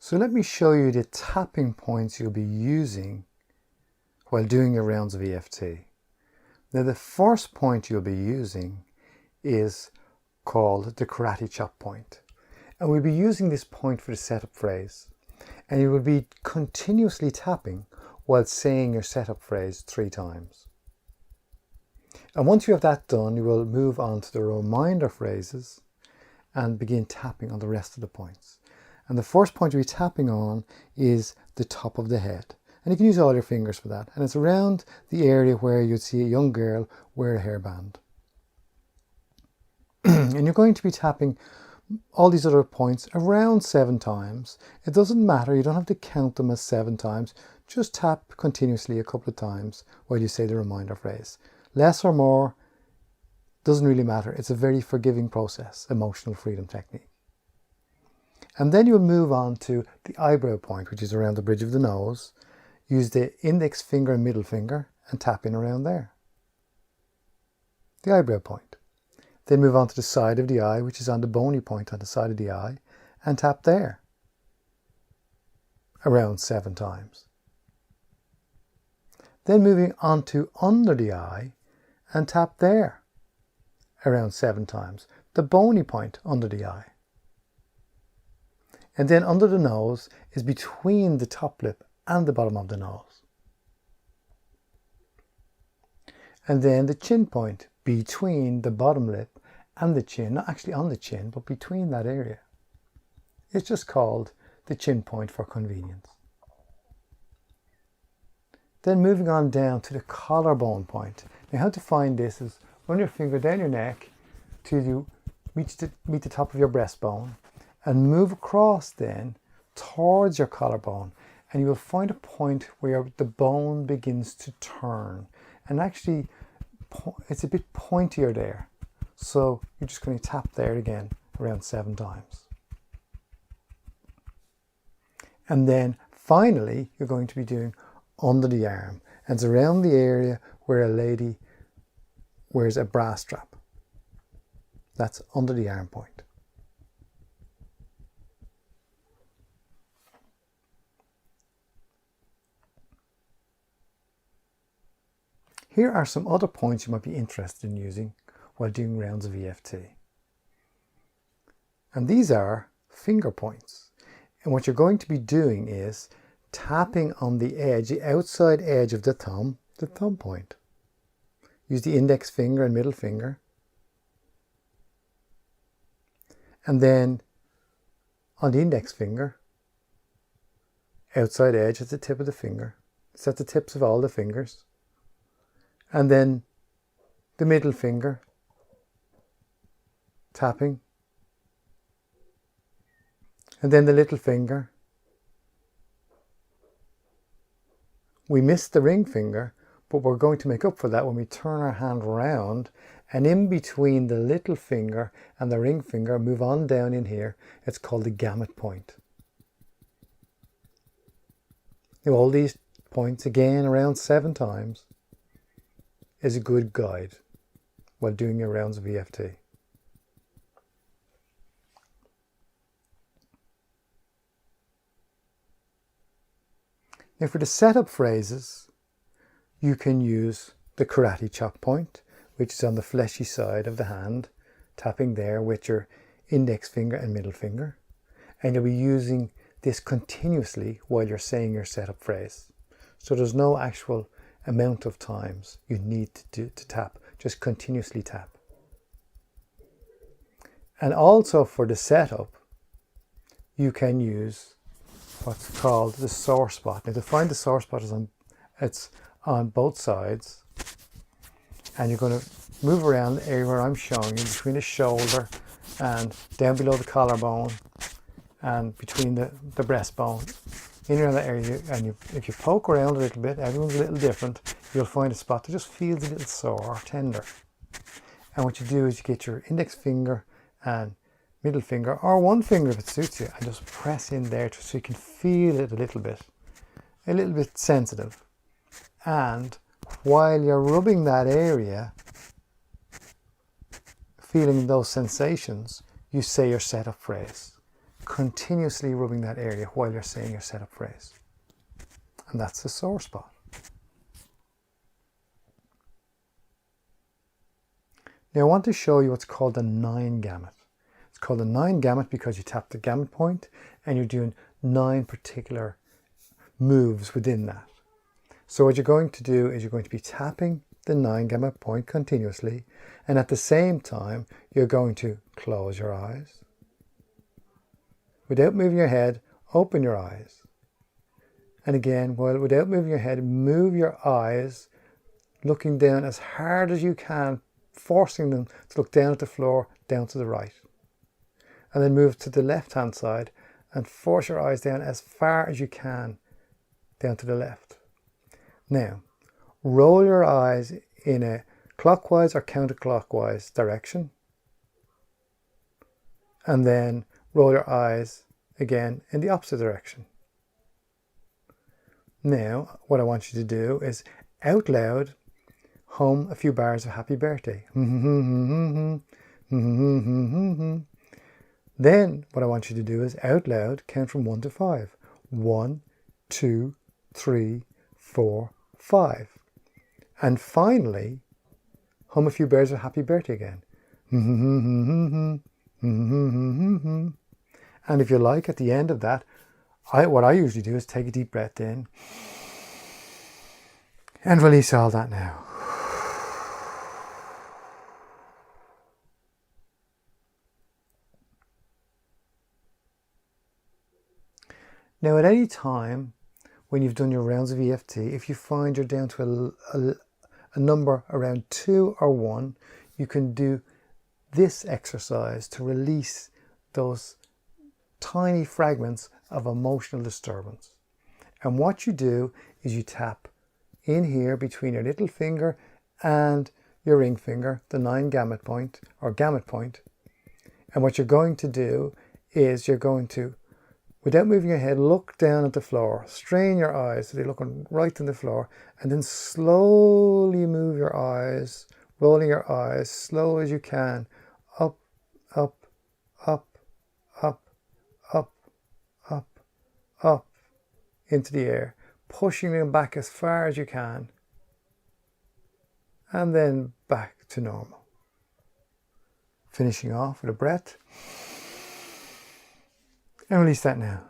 So let me show you the tapping points you'll be using while doing your rounds of EFT. Now the first point you'll be using is called the karate chop point. And we'll be using this point for the setup phrase. And you will be continuously tapping while saying your setup phrase 3 times. And once you have that done, you will move on to the reminder phrases and begin tapping on the rest of the points. And the first point you'll be tapping on is the top of the head. And you can use all your fingers for that. And it's around the area where you'd see a young girl wear a hairband. And you're going to be tapping all these other points around 7 times. It doesn't matter, you don't have to count them as 7 times. Just tap continuously a couple of times while you say the reminder phrase. Less or more, doesn't really matter. It's a very forgiving process, emotional freedom technique. And then you'll move on to the eyebrow point, which is around the bridge of the nose. Use the index finger and middle finger and tap in around there. The eyebrow point. Then move on to the side of the eye, which is on the bony point on the side of the eye, and tap there around 7 times. Then moving on to under the eye and tap there around 7 times. The bony point under the eye. And then under the nose is between the top lip and the bottom of the nose. And then the chin point between the bottom lip and the chin, not actually on the chin, but between that area. It's just called the chin point for convenience. Then moving on down to the collarbone point. Now how to find this is run your finger down your neck till you meet the top of your breastbone and move across then towards your collarbone, and you will find a point where the bone begins to turn, and actually it's a bit pointier there. So you're just going to tap there again around 7 times. And then finally, you're going to be doing under the arm. And it's around the area where a lady wears a bra strap. That's under the arm point. Here are some other points you might be interested in using while doing rounds of EFT. And these are finger points. And what you're going to be doing is tapping on the edge, the outside edge of the thumb point. Use the index finger and middle finger. And then on the index finger, outside edge at the tip of the finger. It's at the tips of all the fingers. And then the middle finger, tapping. And then the little finger. We missed the ring finger, but we're going to make up for that when we turn our hand around, and in between the little finger and the ring finger, move on down in here. It's called the gamut point. Now all these points again around 7 times is a good guide while doing your rounds of EFT. Now for the setup phrases, you can use the karate chop point, which is on the fleshy side of the hand, tapping there with your index finger and middle finger. And you'll be using this continuously while you're saying your setup phrase. So there's no actual amount of times you need to tap, just continuously tap. And also for the setup, you can use what's called the sore spot. Now to find the sore spot, it's on both sides, and you're going to move around the area where I'm showing you, between the shoulder and down below the collarbone and between the breastbone, in around that area. And if you poke around a little bit, everyone's a little different, you'll find a spot that just feels a little sore or tender. And what you do is you get your index finger and middle finger, or one finger if it suits you, and just press in there so you can feel it a little bit sensitive. And while you're rubbing that area, feeling those sensations, you say your setup phrase. continuously rubbing that area while you're saying your setup phrase. And that's the sore spot. Now I want to show you what's called a 9 gamut. It's called a 9 gamut because you tap the gamut point and you're doing 9 particular moves within that. So what you're going to do is you're going to be tapping the 9 gamut point continuously, and at the same time you're going to close your eyes. Without moving your head, open your eyes. And again, without moving your head, move your eyes, looking down as hard as you can, forcing them to look down at the floor, down to the right. And then move to the left-hand side and force your eyes down as far as you can, down to the left. Now, roll your eyes in a clockwise or counterclockwise direction. And then roll your eyes again in the opposite direction. Now, what I want you to do is out loud hum a few bars of Happy Birthday. Then what I want you to do is out loud count from 1 to 5. 1, 2, 3, 4, 5. And finally, hum a few bars of Happy Birthday again. And if you like, at the end of that, what I usually do is take a deep breath in and release all that now. Now, at any time when you've done your rounds of EFT, if you find you're down to a number around 2 or 1, you can do this exercise to release those tiny fragments of emotional disturbance. And what you do is you tap in here between your little finger and your ring finger, the 9 gamut point or gamut point. And what you're going to do is you're going to, without moving your head, look down at the floor, strain your eyes so they're looking right on the floor, and then slowly move your eyes, rolling your eyes slow as you can, up, up, up, up, up, up, up into the air, pushing them back as far as you can, and then back to normal. Finishing off with a breath. And release that now.